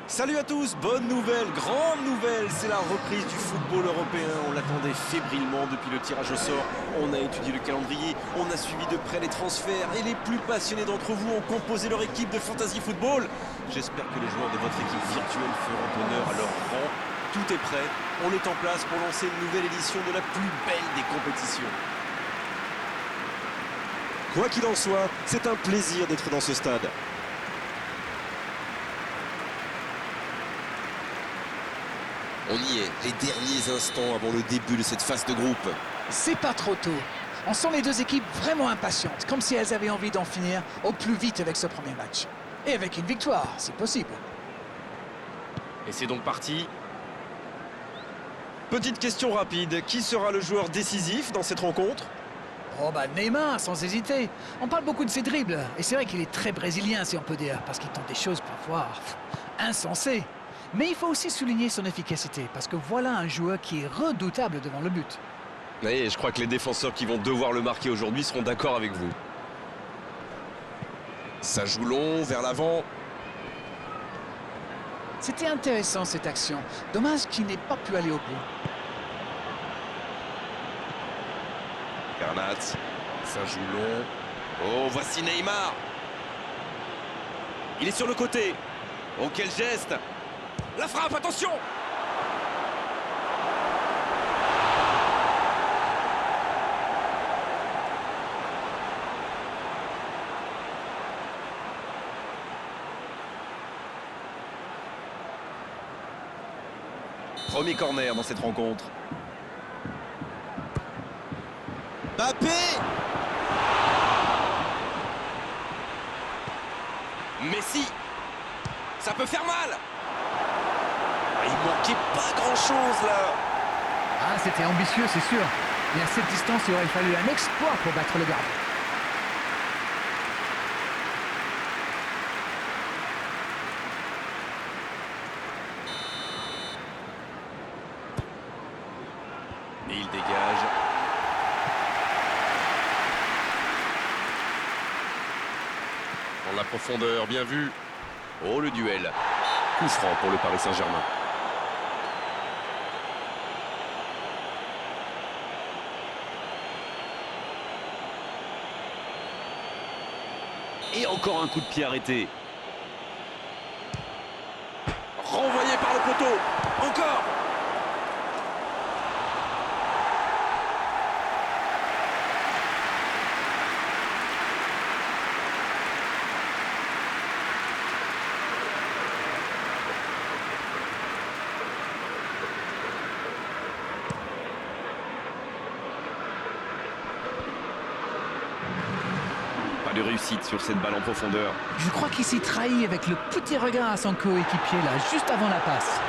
Salut à tous, bonne nouvelle, grande nouvelle, c'est la reprise du football européen. On l'attendait fébrilement depuis le tirage au sort. On a étudié le calendrier, on a suivi de près les transferts et les plus passionnés d'entre vous ont composé leur équipe de Fantasy Football. J'espère que les joueurs de votre équipe virtuelle feront honneur à leur rang. Tout est prêt, on est en place pour lancer une nouvelle édition de la plus belle des compétitions. Quoi qu'il en soit, c'est un plaisir d'être dans ce stade. On y est, les derniers instants avant le début de cette phase de groupe. C'est pas trop tôt. On sent les deux équipes vraiment impatientes, comme si elles avaient envie d'en finir au plus vite avec ce premier match. Et avec une victoire, si possible. Et c'est donc parti. Petite question rapide, qui sera le joueur décisif dans cette rencontre? Oh bah Neymar, sans hésiter. On parle beaucoup de ses dribbles, et c'est vrai qu'il est très brésilien, si on peut dire, parce qu'il tente des choses parfois insensées. Mais il faut aussi souligner son efficacité, parce que voilà un joueur qui est redoutable devant le but. Et je crois que les défenseurs qui vont devoir le marquer aujourd'hui seront d'accord avec vous. Ça joue long, vers l'avant. C'était intéressant cette action. Dommage qu'il n'ait pas pu aller au bout. Garnat, ça joue long. Oh, voici Neymar. Il est sur le côté. Oh, quel geste! La frappe, attention! Premier corner dans cette rencontre. Mbappé! Messi! Ça peut faire mal! Il manquait pas grand-chose là. Ah, c'était ambitieux, c'est sûr. Mais à cette distance, il aurait fallu un exploit pour battre le gardien. Et il dégage. Dans la profondeur, bien vu. Oh, le duel. Coup franc pour le Paris Saint-Germain. Et encore un coup de pied arrêté. Renvoyé par le poteau. Encore. De réussite sur cette balle en profondeur. Je crois qu'il s'y trahit avec le petit regard à son coéquipier là, juste avant la passe.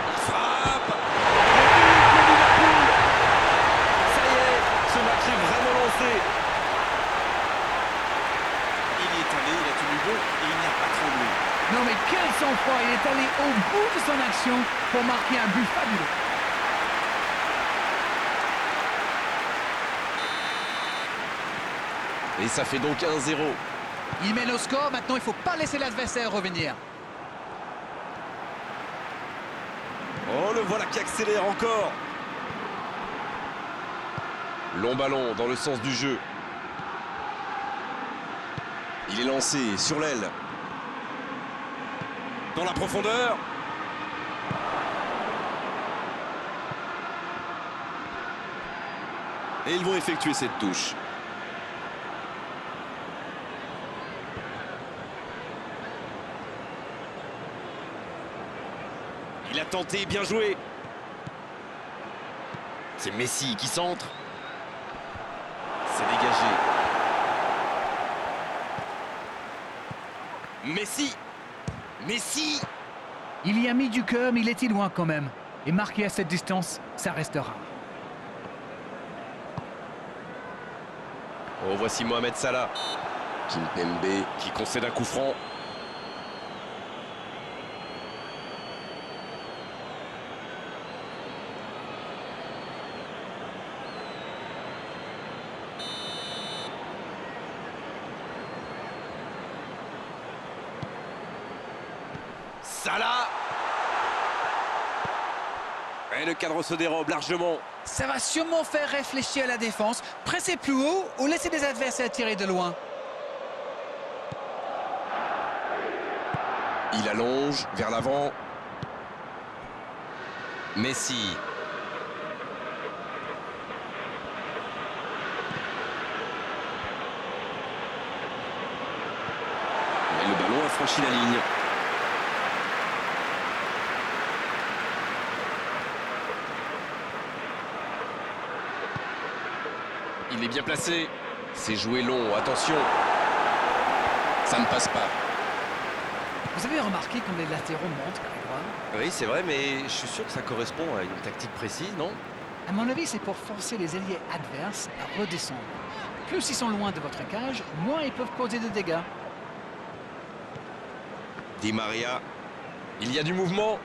Il frappe. Ça y est, ce match est vraiment lancé. Il y est allé, il a tenu bon et il n'a pas tremblé. Non mais quel sang-froid, il est allé au bout de son action pour marquer un but fabuleux. Et ça fait donc 1-0. Il mène au score, maintenant il ne faut pas laisser l'adversaire revenir. Oh, le voilà qui accélère encore. Long ballon dans le sens du jeu. Il est lancé sur l'aile. Dans la profondeur. Et ils vont effectuer cette touche. Il a tenté, bien joué. C'est Messi qui centre. C'est dégagé. Messi. Messi. Il y a mis du cœur, mais il était loin quand même. Et marqué à cette distance, ça restera. Oh, voici Mohamed Salah. Kimpembe qui concède un coup franc. Salah. Et le cadre se dérobe largement. Ça va sûrement faire réfléchir la défense. Presser plus haut ou laisser des adversaires tirer de loin. Il allonge vers l'avant. Messi. Et le ballon a franchi la ligne. Il est bien placé. C'est joué long, attention. Ça ne passe pas. Vous avez remarqué quand les latéraux montent, Grégoire? Oui, c'est vrai, mais je suis sûr que ça correspond à une tactique précise, non? À mon avis, c'est pour forcer les ailiers adverses à redescendre. Plus ils sont loin de votre cage, moins ils peuvent causer de dégâts. Di Maria. Il y a du mouvement.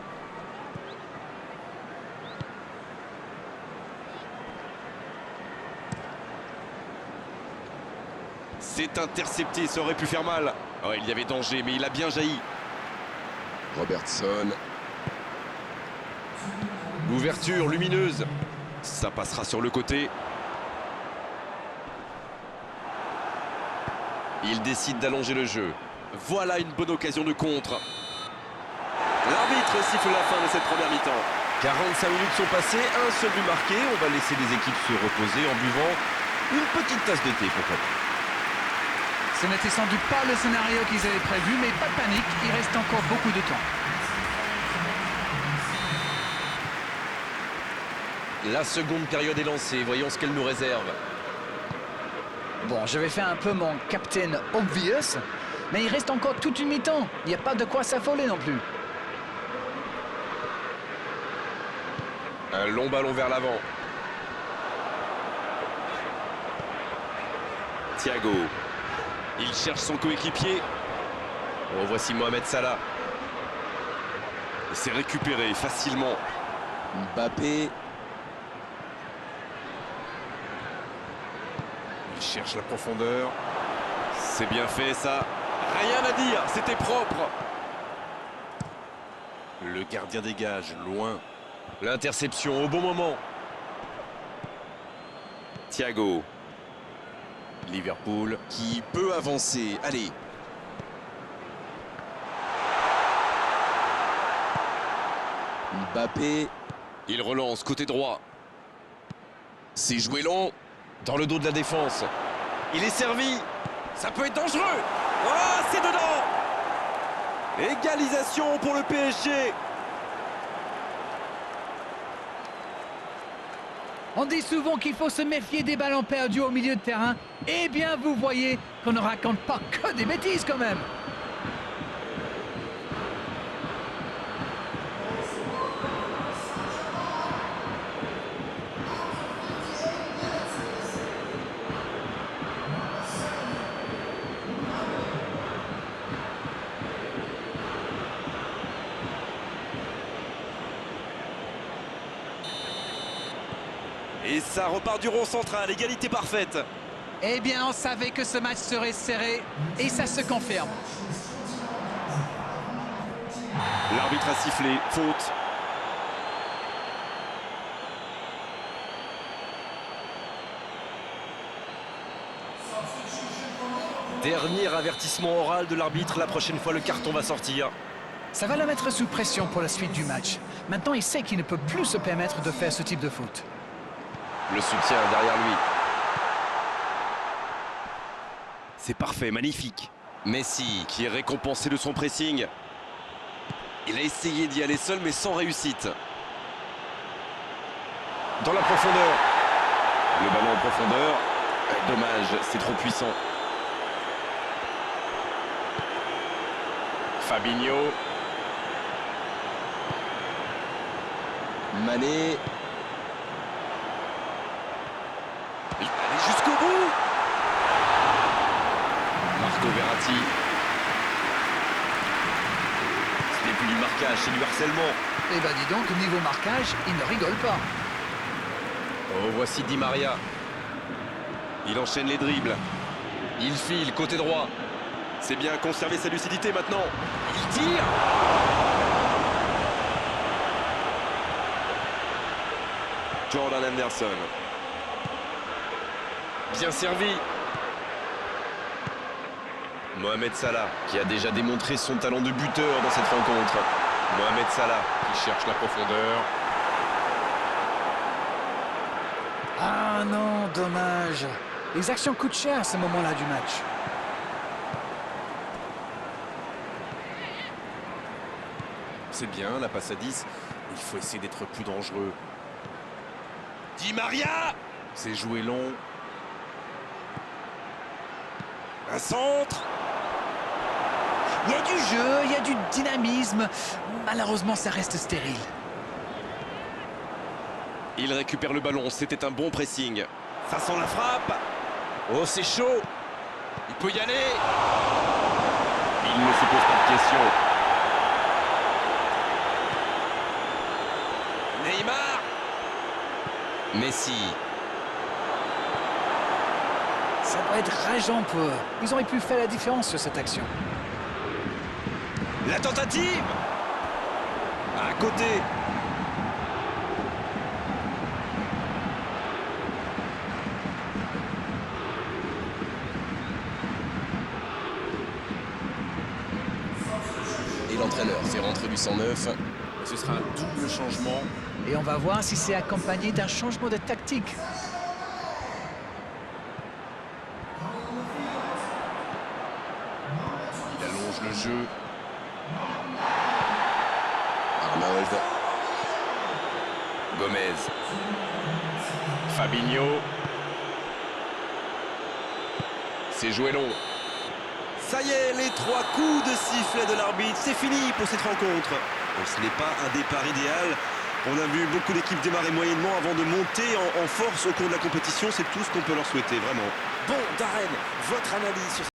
C'est intercepté, ça aurait pu faire mal. Oh, il y avait danger, mais il a bien jailli. Robertson. L'ouverture lumineuse. Ça passera sur le côté. Il décide d'allonger le jeu. Voilà une bonne occasion de contre. L'arbitre siffle la fin de cette première mi-temps. 45 minutes sont passées, un seul but marqué. On va laisser les équipes se reposer en buvant une petite tasse de thé, pourquoi pas. Ce n'était sans doute pas le scénario qu'ils avaient prévu, mais pas de panique, il reste encore beaucoup de temps. La seconde période est lancée, voyons ce qu'elle nous réserve. Bon, je vais faire un peu mon Captain Obvious, mais il reste encore toute une mi-temps. Il n'y a pas de quoi s'affoler non plus. Un long ballon vers l'avant. Thiago. Il cherche son coéquipier. Voici Mohamed Salah. C'est récupéré facilement. Mbappé. Il cherche la profondeur. C'est bien fait ça. Rien à dire, c'était propre. Le gardien dégage, loin. L'interception au bon moment. Thiago. Liverpool qui peut avancer. Allez. Mbappé. Il relance côté droit. C'est joué long. Dans le dos de la défense. Il est servi. Ça peut être dangereux. Oh, c'est dedans. Égalisation pour le PSG. On dit souvent qu'il faut se méfier des ballons perdus au milieu de terrain. Eh bien, vous voyez qu'on ne raconte pas que des bêtises quand même. Et ça repart du rond central, égalité parfaite. Eh bien, on savait que ce match serait serré et ça se confirme. L'arbitre a sifflé, faute. Dernier avertissement oral de l'arbitre, la prochaine fois le carton va sortir. Ça va le mettre sous pression pour la suite du match. Maintenant, il sait qu'il ne peut plus se permettre de faire ce type de faute. Le soutien derrière lui. C'est parfait, magnifique. Messi qui est récompensé de son pressing. Il a essayé d'y aller seul mais sans réussite. Dans la profondeur. Le ballon en profondeur. Dommage, c'est trop puissant. Fabinho. Mané. Il va aller jusqu'au bout. Marco Verratti. Ce n'est plus du marquage, c'est du harcèlement. Eh ben dis donc, niveau marquage, il ne rigole pas. Oh, voici Di Maria. Il enchaîne les dribbles. Il file, côté droit. C'est bien, conserver sa lucidité maintenant. Il tire. Jordan Henderson. Bien servi. Mohamed Salah, qui a déjà démontré son talent de buteur dans cette rencontre. Mohamed Salah, qui cherche la profondeur. Ah non, dommage. Les actions coûtent cher à ce moment-là du match. C'est bien, la passe à 10. Il faut essayer d'être plus dangereux. Di Maria! C'est joué long. Un centre! Il y a du jeu, il y a du dynamisme. Malheureusement, ça reste stérile. Il récupère le ballon, c'était un bon pressing. Ça sent la frappe. Oh, c'est chaud. Il peut y aller. Il ne se pose pas de questions. Neymar. Messi. Ça doit être rageant pour eux. Ils auraient pu faire la différence sur cette action. La tentative. À côté. Et l'entraîneur fait rentrer du 109. Ce sera un double changement. Et on va voir si c'est accompagné d'un changement de tactique. Il allonge le jeu. Arnold. Gomez. Fabinho. C'est joué long. Ça y est, les 3 coups de sifflet de l'arbitre, c'est fini pour cette rencontre. Bon, ce n'est pas un départ idéal. On a vu beaucoup d'équipes démarrer moyennement avant de monter en force au cours de la compétition. C'est tout ce qu'on peut leur souhaiter, vraiment. Bon, Darren, votre analyse sur